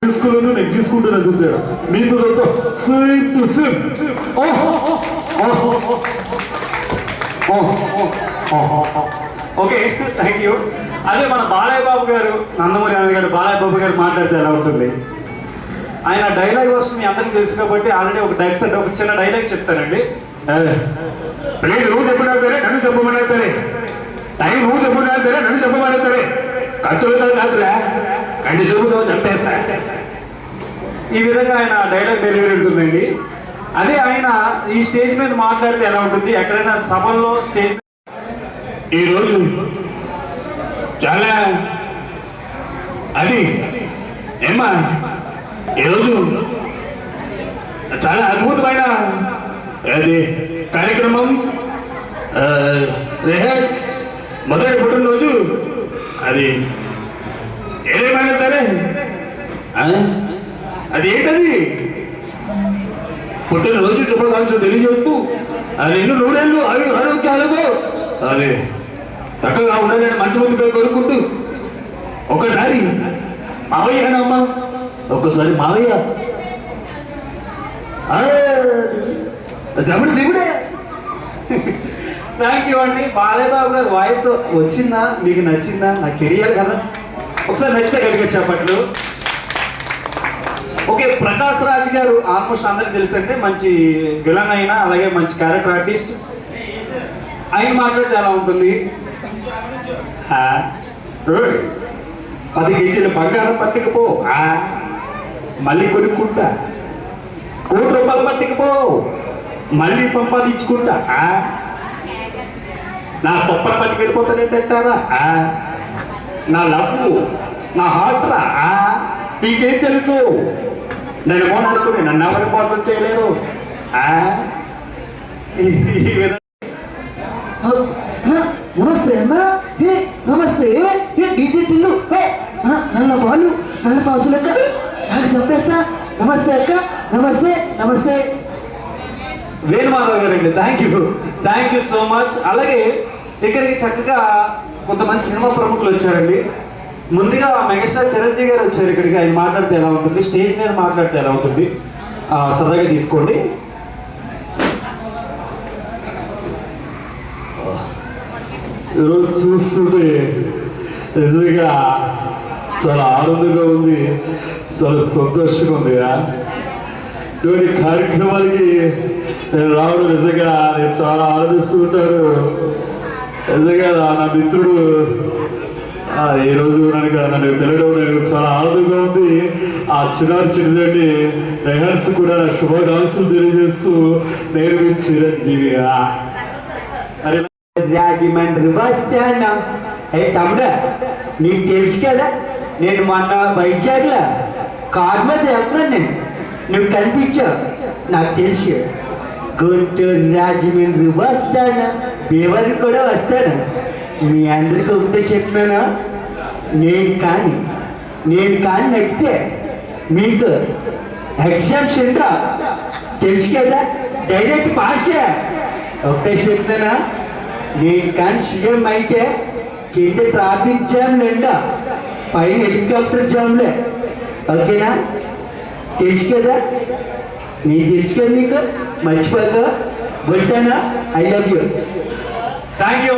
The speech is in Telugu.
తీసుకులేదు నెగ్గించుకుంటున్నా చూస్తాడు మీతో same to same. Okay, thank you. అదే మన బాలయ్య బాబు గారు, నందమూరి అన్న గారు, బాలయ్య బాబు గారు మాట్లాడితే ఎలా ఉంటుంది? ఆయన డైలాగ్ వస్తుంది మీ అందరికీ తెలుసు కాబట్టి ఆల్రెడీ ఒక చిన్న డైలాగ్ చెప్తానండి. ప్లీజ్ నువ్వు చెప్పినా సరే నన్ను చెప్పమన్నా సరే, టైం నువ్వు చెప్పినా సరే నన్ను చెప్పమన్నా సరే, కత్తులతో కాదురా కంటి చూపుతో చంపేస్తా. ఈ విధంగా ఆయన డైలాగ్ డెలివరీ ఉంటుందండి. అదే ఆయన ఈ స్టేజ్ మీద మాట్లాడితే ఎలా ఉంటుంది? ఎక్కడైనా సభల్లో స్టేజ్ ఈరోజు చాలా అది ఏమ్మా ఈరోజు చాలా అద్భుతమైన అది కార్యక్రమం. రిహార్స్ మొదటి పుట్టినరోజు అది ఏదేమైనా సరే అది ఏంటది పుట్టినరోజు శుభాకాంక్షలు తెలియజేస్తూ అది ఎన్నో నూనెళ్ళు అవి ఆరోగ్యాలకు అది చక్కగా ఉండాలని మంచి మంచిగా కోరుకుంటూ ఒక్కసారి మావయ్యనమ్మా ఒక్కసారి మావయ్య దేవుడు దేవుడే. థ్యాంక్ యూ అండి. బాలయ్య బాబు గారు వాయిస్ వచ్చిందా, మీకు నచ్చిందా? నాకు తెలియాలి కదా. ఒకసారి నచ్చితే గట్టిగా చెప్పట్లు. ఓకే, ప్రకాష్ రాజ్ గారు ఆల్మోస్ట్ అందరికి తెలుసు అంటే మంచి విలన్ అయినా అలాగే మంచి క్యారెక్టర్ ఆర్టిస్ట్. ఆయన మాట్లాడితే ఎలా ఉంటుంది? 10 కేజీల బంగారం పట్టుకుపో, మళ్ళీ కొనుక్కుంటా. 1 కోటి రూపాయలు పట్టుకుపో, మళ్ళీ సంపాదించుకుంటా. నా సొప్పర పట్టుకు వెళ్ళిపోతానేంటారా? నా లవ్వు నా హార్ట్ రా, నీకేం తెలుసు? నేను ఫోన్ అనుకుని నన్ను ఎవరి మోసం చేయలేరు. నమస్తే అమ్మా, నమస్తే డిజిటల్ నల్ల బాలు నల్ల కాసులు అక్క నాకు చంపేస్తా. నమస్తే అక్క, నమస్తే నమస్తే. వేణుమాధవ్ గారండి, థ్యాంక్ యూ సో మచ్. అలాగే ఇక్కడికి చక్కగా కొంతమంది సినిమా ప్రముఖులు వచ్చారండి. ముందుగా మెగాస్టార్ చిరంజీవి గారు వచ్చారు ఇక్కడికి. ఆయన మాట్లాడితే ఎలా ఉంటుంది? స్టేజ్ మీద మాట్లాడితే ఎలా ఉంటుంది? సరదాగా తీసుకోండి. ఈరోజు చూస్తుంటే నిజంగా చాలా ఆనందంగా ఉంది, చాలా సంతోషంగా ఉంది. ఇటువంటి కార్యక్రమాలకి నేను రావడం నిజంగా నేను చాలా ఆనందిస్తూ ఉంటాను. నిజంగా నా మిత్రుడు ఈరోజు నన్ను పిలవడం నేను చాలా ఆనందంగా ఉంది. ఆ చిన్నదండి రిహార్స్ కూడా నా శుభాకాంక్షలు తెలియజేస్తూ నేను మీ చిరంజీవిగా. Rajahmundry bus stand. తమ్ముడా నీకు తెలుసు కదా, నేను మొన్న వైజాగ్లో కారు మీద వెళ్తున్నాను. నేను నువ్వు కనిపించావు, నాకు తెలుసు. గుంటూరు రాజమండ్రి వస్తాను, బేవరి కూడా వస్తాను. మీ అందరికీ ఒకటే చెప్తున్నాను, నేను కానీ నచ్చితే మీకు ఎగ్జామ్షన్ రా, తెలుసు కదా, డైరెక్ట్ పాసే. ఒకటే చెప్తానా, నేను కానీ సీఎం అయితే కింద ట్రాఫిక్ జామ్ నిండా, పైన హెలికాప్టర్ జామ్లే. ఓకేనా? తెలుసు కదా, నీకు తెలుసు కదా, నీకు మర్చిపోక. ఉంటానా? I love you. Thank you.